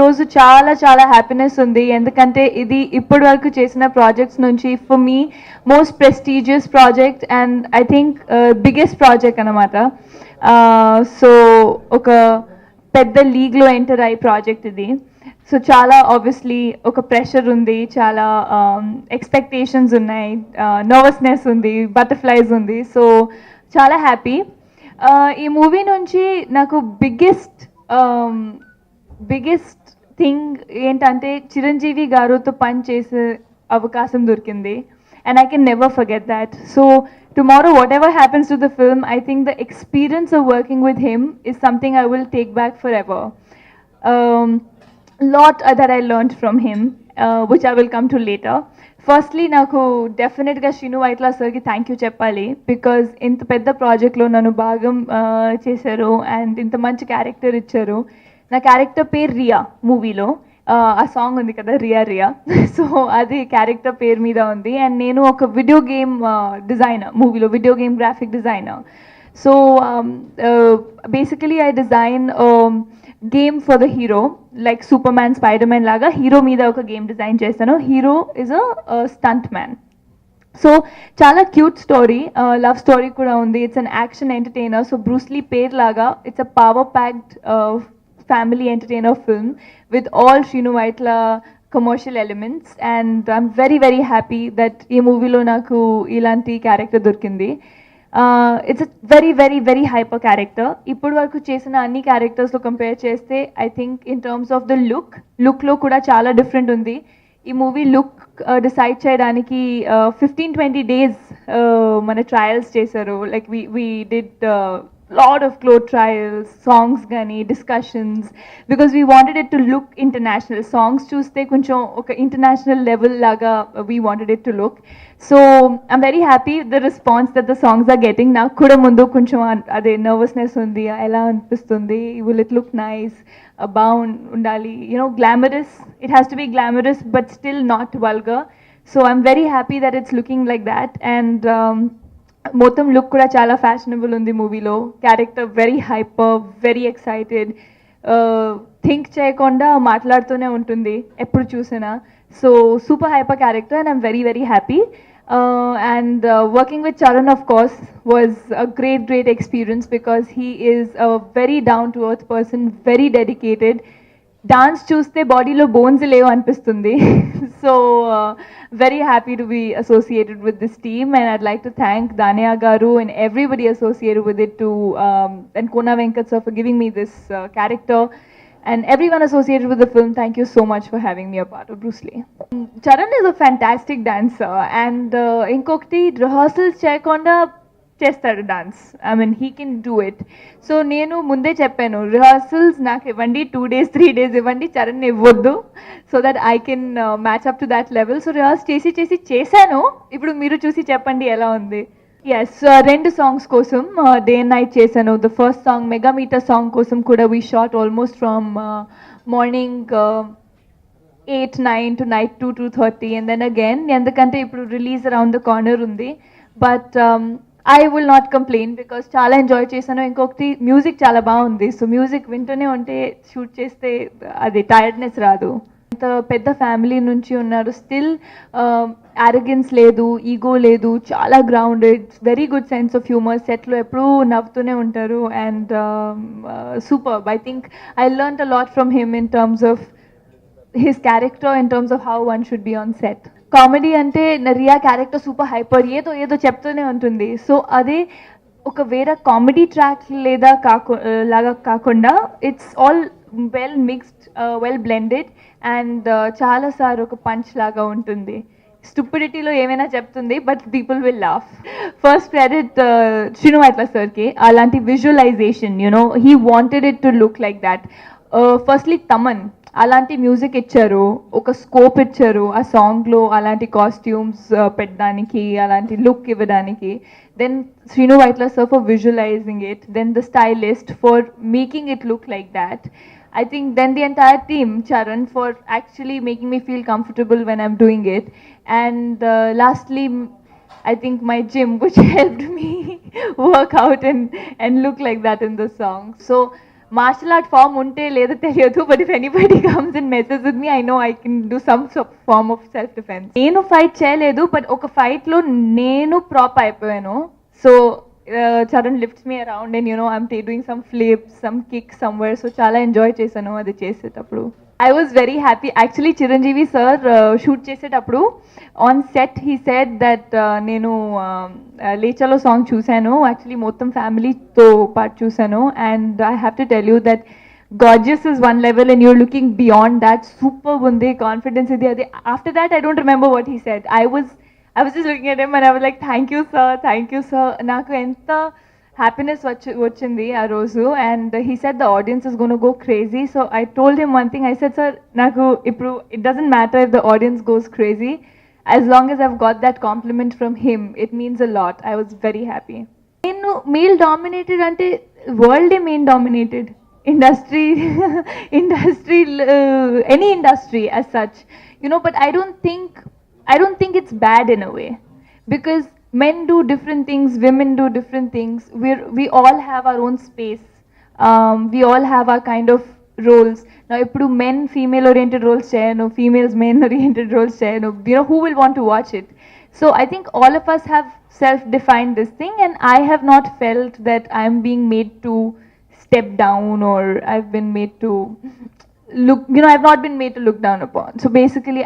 రోజు చాలా చాలా హ్యాపీనెస్ ఉంది, ఎందుకంటే ఇది ఇప్పటి వరకు చేసిన ప్రాజెక్ట్స్ నుంచి for me most prestigious project and I think biggest project అనమాట. సో ఒక పెద్ద లీగ్లో ఎంటర్ అయ్యే ప్రాజెక్ట్ ఇది. సో చాలా ఆబ్వియస్లీ ఒక ప్రెషర్ ఉంది, చాలా ఎక్స్పెక్టేషన్స్ ఉన్నాయి, నర్వస్నెస్ ఉంది, బటర్ఫ్లైస్ ఉంది. సో చాలా హ్యాపీ. ఈ మూవీ నుంచి నాకు బిగ్గెస్ట్ థింగ్ ఏంటంటే చిరంజీవి గారుతో పని చేసే అవకాశం దొరికింది. And I can never forget that. So tomorrow, whatever happens to the film, I think the experience of working with him is something I will take back forever. Lot that I learned from him, which I will come to later. Firstly, నాకు డెఫినెట్గా శ్రీను వైట్ల సార్కి thank you చెప్పాలి, because ఇంత పెద్ద ప్రాజెక్ట్లో నన్ను భాగం చేశారు అండ్ ఇంత మంచి క్యారెక్టర్ ఇచ్చారు. నా క్యారెక్టర్ పేరు రియా మూవీలో. ఆ సాంగ్ ఉంది కదా, రియా రియా, సో అది క్యారెక్టర్ పేరు మీద ఉంది. అండ్ నేను ఒక వీడియో గేమ్ డిజైనర్, మూవీలో video game graphic designer. So basically I design game for the hero, like Superman, Spiderman లాగా హీరో మీద ఒక గేమ్ డిజైన్ చేస్తాను. Hero is a stuntman. So చాలా క్యూట్ స్టోరీ, లవ్ స్టోరీ కూడా ఉంది. It's an action entertainer. So Bruce Lee పేర్ లాగా it's a power packed family entertainer film with all Shrinu Vaitla commercial elements, and I'm very very happy that ee movie lo naku ilanti character dorkindi. It's a very very very hyper character. Ippudu varaku chesina anni characters lo compare cheste I think in terms of the look lo kuda chaala different undi. Ee movie look decide cheyadaniki 15-20 days mana trials chesaru. Like we did lot of clothes trials, songs gani, discussions, because we wanted it to look international. Songs chuste koncham oka international level laga we wanted it to look. So I'm very happy the response that the songs are getting. Now kuda mundu koncham ade nervousness undi, ela anpistundi, will it look nice, bound undali, you know, glamorous. It has to be glamorous but still not vulgar. So I'm very happy that it's looking like that. And మొత్తం look కూడా చాలా fashionable ఉంది మూవీలో. Character very hyper, very excited, think చేయకుండా మాట్లాడుతూనే ఉంటుంది ఎప్పుడు చూసినా. So super hyper character and I'm very very happy. And working with Charan, of course, was a great experience, because he is a very down to earth person, very dedicated. Dance చూస్తే బాడీలో bones లేవు అనిపిస్తుంది. So very happy to be associated with this team, and I'd like to thank Dania Garu and everybody associated with it and Kona Venkat sir for giving me this character, and everyone associated with the film. Thank you so much for having me a part of Bruce Lee. Charan is a fantastic dancer, and inkokti rehearsals cheyakonda చేస్తాడు dance. I mean he can do it. So నేను ముందే చెప్పాను, rehearsals నాకు ఇవ్వండి, 2 days 3 days ఇవ్వండి, చరణ్ ఇవ్వద్దు, so that I can match up to that level. So rehearse చేశాను. ఇప్పుడు మీరు చూసి చెప్పండి ఎలా ఉంది. ఎస్, 2 songs కోసం డే అండ్ నైట్ చేశాను. ద ఫస్ట్ సాంగ్ మెగామీటర్ సాంగ్ కోసం కూడా we shot almost from morning 8-9 to night 2-2:30, and then again, ఎందుకంటే ఇప్పుడు రిలీజ్ అరౌండ్ ద కార్నర్ ఉంది. But I will not complain, because చాలా ఎంజాయ్ చేశాను. ఇంకొకటి మ్యూజిక్ చాలా బాగుంది. సో మ్యూజిక్ వింటూనే ఉంటే షూట్ చేస్తే అది టైర్డ్నెస్ రాదు. ఇంత పెద్ద ఫ్యామిలీ నుంచి ఉన్నారు, స్టిల్ యారగెన్స్ లేదు, ఈగో లేదు, చాలా grounded, very good sense of humour. సెట్లో ఎప్పుడూ నవ్వుతూనే ఉంటారు. And super. I think I learned a lot from him in terms of his character, in terms of how one should be on set. Comedy అంటే Riya character super hyper, ఏదో చెప్తూనే ఉంటుంది. So అదే ఒక వేరే కామెడీ ట్రాక్ లేదా లాగా కాకుండా it's all well mixed, well blended, and చాలాసార్లు ఒక పంచ్ లాగా ఉంటుంది. స్టూపిడిటీలో ఏమైనా చెప్తుంది, but people will laugh. First credit Sreenu Vaitla సార్కి. అలాంటి visualization, you know, he wanted it to look like that. Firstly Thaman అలాంటి మ్యూజిక్ ఇచ్చారు, ఒక స్కోప్ ఇచ్చారు ఆ సాంగ్లో, అలాంటి కాస్ట్యూమ్స్ పెట్టడానికి, అలాంటి లుక్ ఇవ్వడానికి. Then Sreenu Vaitla sir for visualizing it, then the stylist for making it look like that. I think then the entire team, Charan, for actually making me feel comfortable when I'm doing it. And lastly, I think my gym, which helped me work out and look like that in the song. So martial art form ఉంటే లేదో తెలియదు, but if anybody comes and messes with me I know I can do some form of self defence. నేను fight చేయలేదు, but ఒక ఫైట్లో నేను prop అయిపోయాను. So Charan lifts me around and you know I'm doing some flips, some kick somewhere. So చాలా enjoy చేశాను అది చేసేటప్పుడు. I was very happy. Actually, Chiranjeevi sir shoot చేసేటప్పుడు on set he said that నేను లేచలో సాంగ్ చూశాను, యాక్చువల్లీ మొత్తం ఫ్యామిలీతో పాటు చూశాను. And I have to tell you that gorgeous is one level and you're looking beyond that. Super ఉంది, confidence ఇది అది. After that I don't remember what he said. I was just looking at him and I was like, thank you sir. నాకు ఎంత happiness వచ్చింది ఆ రోజు. And he said the audience is gonna go crazy. So I told him one thing. I said sir నాకు ఇప్పుడు it doesn't matter if the audience goes crazy, as long as I've got that compliment from him, it means a lot. I was very happy. నేను male dominated అంటే వరల్డే men dominated industry any industry as such, you know, but I don't think it's bad in a way, because men do different things, women do different things. We all have our own space. We all have our kind of roles. Now ippudu men female oriented roles cheyanu, females men oriented roles cheyanu, you know, who will want to watch it? So I think all of us have self defined this thing, and I have not felt that I am being made to step down, or I've been made to look, you know, I've not been made to look down upon. So basically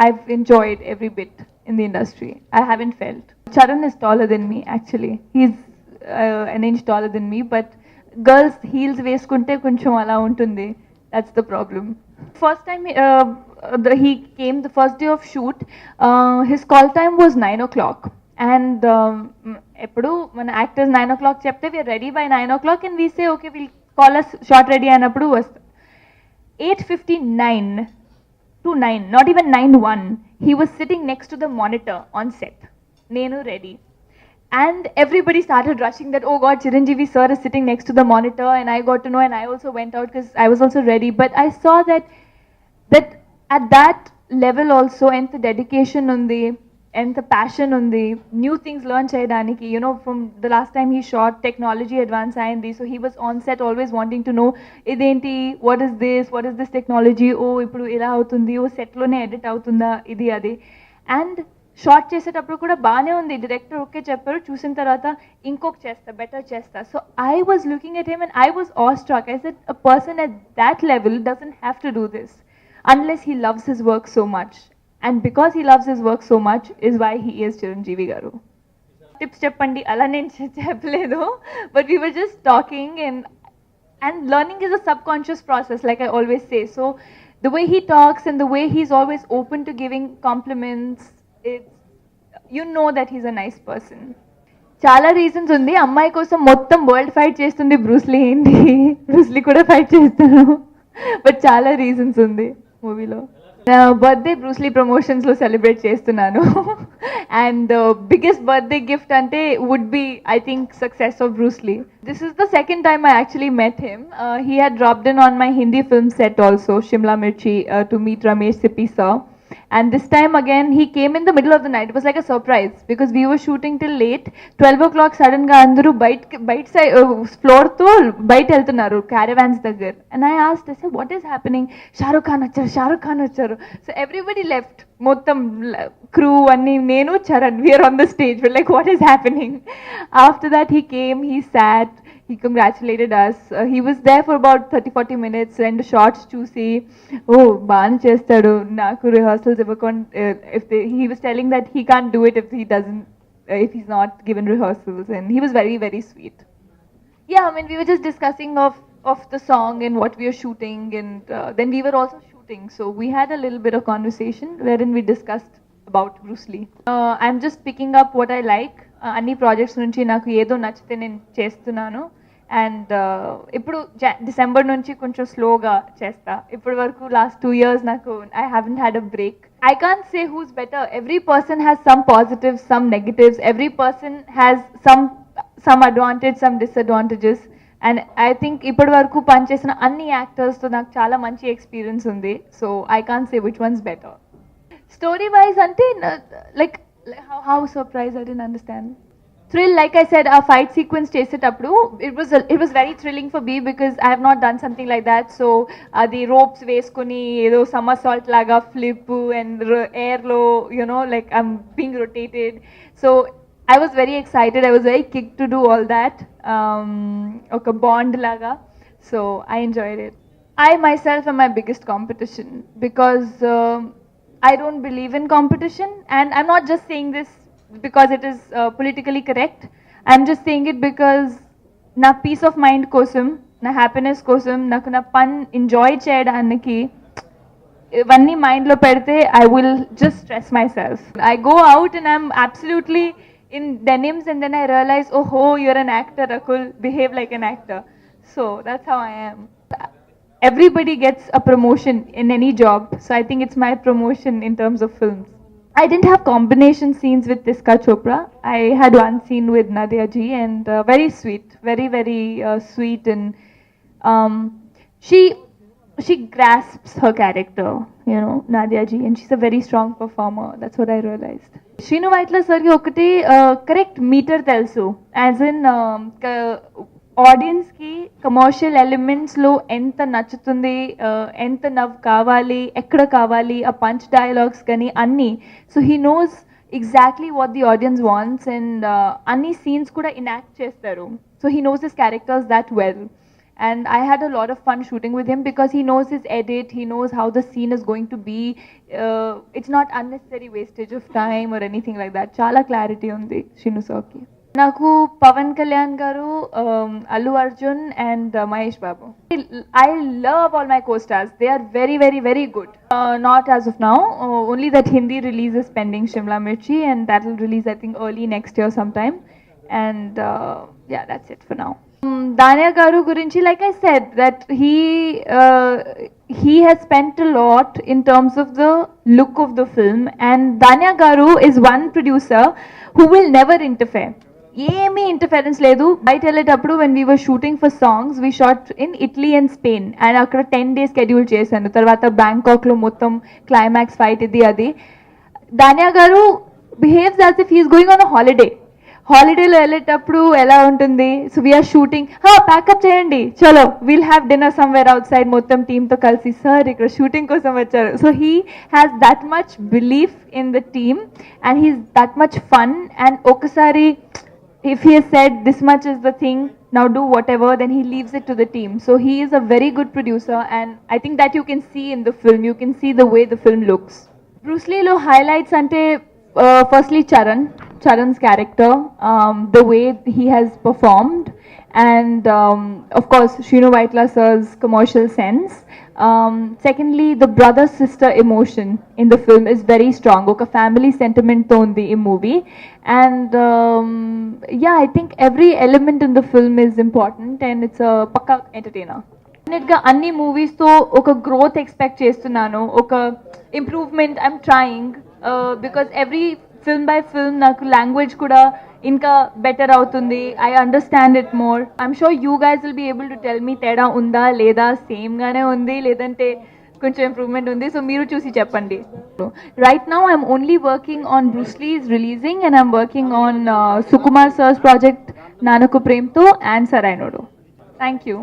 I've enjoyed every bit in the industry. I haven't felt. Charan is taller than me actually. He's an inch taller than me, but girls heels veskunte koncham ala untundi. That's the problem. First time he came, the first day of shoot, his call time was 9 o'clock. And ఎప్పుడు మన actors 9 o'clock చెప్తే we're ready by 9 o'clock and we say okay we'll call us shot ready అన్నప్పుడు వస్తాం. 8:59 to 9, not even 9:01, he was sitting next to the monitor on set. Nenu ready. And everybody started rushing that, oh God, Chiranjeevi sir is sitting next to the monitor, and I got to know, and I also went out because I was also ready. But I saw that at that level also, and the dedication undi, and the passion undi, new things learn cheyadaniki, you know, from the last time he shot, technology advance ayindi, so he was on set always wanting to know identi, what is this technology, oh ippudu ila avutundi, oh set lone edit avutunda idi adi. And short చేసేటప్పుడు కూడా బాగానే ఉంది, director okay చెప్పారు, చూసిన తర్వాత ఇంకొక చేస్తా, better చేస్తా. So I was looking at him and I was all struck. I said a person at that level doesn't have to do this unless he loves his work so much. And because he loves his work so much is why he is Chiranjeevi garu. Tips చెప్పండి అలా నేను చెప్పలేదు, but we were just talking and learning is a subconscious process, like I always say. So the way he talks and the way he's always open to giving compliments, it's, you know that he's a nice person. చాలా reasons ఉంది. అమ్మాయి కోసం మొత్తం world fight చేస్తుంది Bruce Lee, ఏంటి Bruce Lee కూడా fight చేస్తాను, but చాలా రీజన్స్ ఉంది మూవీలో. బర్త్డే బ్రూస్లీ ప్రమోషన్స్లో సెలబ్రేట్ చేస్తున్నాను. అండ్ బిగ్గెస్ట్ బర్త్డే గిఫ్ట్ అంటే would be I think success of Bruce Lee. This is the second time I actually met him. He had dropped in on my Hindi film set also, Shimla Mirchi, to meet Ramesh Sippy sir. And this time again he came in the middle of the night. It was like a surprise because we were shooting till late. 12 o'clock sudden ga andaru bite side floor to bite eltunnaru caravans daggar, and I asked, I said, what is happening? Shah Rukh Khan vacharu. So everybody left, mottam crew anni nenu Charan, we are on the stage, we're like, what is happening? After that he came, he sat, he congratulated us. He was there for about 30-40 minutes and shots చూసి, ఓ బాగా చేస్తాడు, నాకు rehearsals ఇవ్వకుండా, he was telling that he can't do it if he's not given rehearsals, and he was very very sweet. Yeah, I mean we were just discussing of the song and what we were shooting, and then we were also shooting, so we had a little bit of conversation wherein we discussed about Bruce Lee. I'm just picking up what I like. అన్ని projects నుంచి నాకు ఏదో నచ్చితే నేను చేస్తున్నాను. And ఇప్పుడు December నుంచి కొంచెం స్లోగా చేస్తా. ఇప్పటి వరకు లాస్ట్ 2 years నాకు I haven't had a break. I can't say who's better. Every person has some positives, some negatives. Every person has some advantage, some disadvantages. And I think ఇప్పటి వరకు పనిచేసిన అన్ని యాక్టర్స్తో నాకు చాలా మంచి ఎక్స్పీరియన్స్ ఉంది. So I can't say which once better. Story wise అంటే like how surprised, I didn't understand. thrill, like I said, a fight sequence చేసేటప్పుడు it was very thrilling for me because I have not done something like that. So the ropes వేసుకొని ఏదో somersault లాగా flip and air లో, you know, like I'm being rotated. So I was very excited. I was very kicked to do all that. ఒక bond laga. So I enjoyed it. I myself am my biggest competition because I don't believe in competition, and I'm not just saying this because it is politically correct. I'm just saying it because na peace of mind kosam, na happiness kosam, naku na fun enjoy cheyadaniki ivanni mind lo pedte I will just stress myself. I go out and I'm absolutely in denims, and then I realize, oh, you're an actor, Rakul, behave like an actor. So that's how I am. Everybody gets a promotion in any job, so I think it's my promotion in terms of films. I didn't have combination scenes with Tiska Chopra. I had one scene with Nadia ji, and very sweet, very sweet, and um, she grasps her character, you know, Nadia ji, and she's a very strong performer. That's what I realized. Shrinu Vaitla sir ki okate correct meter telsu, as in audience కి commercial elements లో ఎంత నచ్చుతుంది, ఎంత నవ్వు కావాలి, ఎక్కడ కావాలి, ఆ పంచ్ డైలాగ్స్ కానీ అన్నీ. So he knows exactly what the audience wants, and అన్ని సీన్స్ కూడా ఇనాక్ట్ చేస్తారు. So he knows his characters that well. And I had a lot of fun shooting with him because he knows his edit, he knows how the scene is going to be. It's not unnecessary wastage of time or anything like that. Chala clarity undi Shrinu sir ki. నాకు పవన్ కళ్యాణ్ గారు, Allu Arjun and Mahesh Babu. I love all my co-stars. They are very good. Not as of now. Only that Hindi release is pending, Shimla Mirchi, and that will release I think early next year sometime. And yeah, that's it for now. Danya garu gurinchi, like I said, that he has spent a lot in terms of the look of the film, and Danya garu is one producer who will never interfere. ఏమీ interference లేదు. బయట వెళ్ళేటప్పుడు when we were shooting for songs, we shot in Italy and Spain, and అక్కడ 10 days schedule చేశాను. తర్వాత బ్యాంకాక్లో మొత్తం climax fight ఇది అది. దానియా గారు behaves as if he is going on a holiday. హాలిడేలో వెళ్ళేటప్పుడు ఎలా ఉంటుంది, సో వీఆర్ షూటింగ్, ప్యాకప్ చేయండి, చలో we'll have dinner somewhere outside, మొత్తం టీమ్తో కలిసి, సార్ ఇక్కడ షూటింగ్ కోసం వచ్చారు. So he has that much belief in the team, and he's that much fun. And ఒకసారి if he has said this much is the thing, now do whatever, then he leaves it to the team. So he is a very good producer, and I think that you can see in the film, you can see the way the film looks. Bruce Lee lo highlights ante firstly Charan's character, the way he has performed, and of course Shrinu Vaitla sir's commercial sense. Secondly, the brother sister emotion in the film is very strong. Oka family sentiment to undi in movie, and yeah, I think every element in the film is important, and it's a pakka entertainer. Definitely anni movies to oka growth expect chestunnanu, oka improvement I'm trying, because every film by film naku language kuda ఇంకా better అవుతుంది. I understand it more. I'm sure you guys will be able to tell me తేడా ఉందా లేదా, సేమ్గానే ఉంది లేదంటే కొంచెం improvement ఉంది. So మీరు చూసి చెప్పండి. Right now I'm only working on Bruce Lee is releasing, and I'm working on Sukumar sir's project Nannaku Prematho and Sarrainodu. Thank you.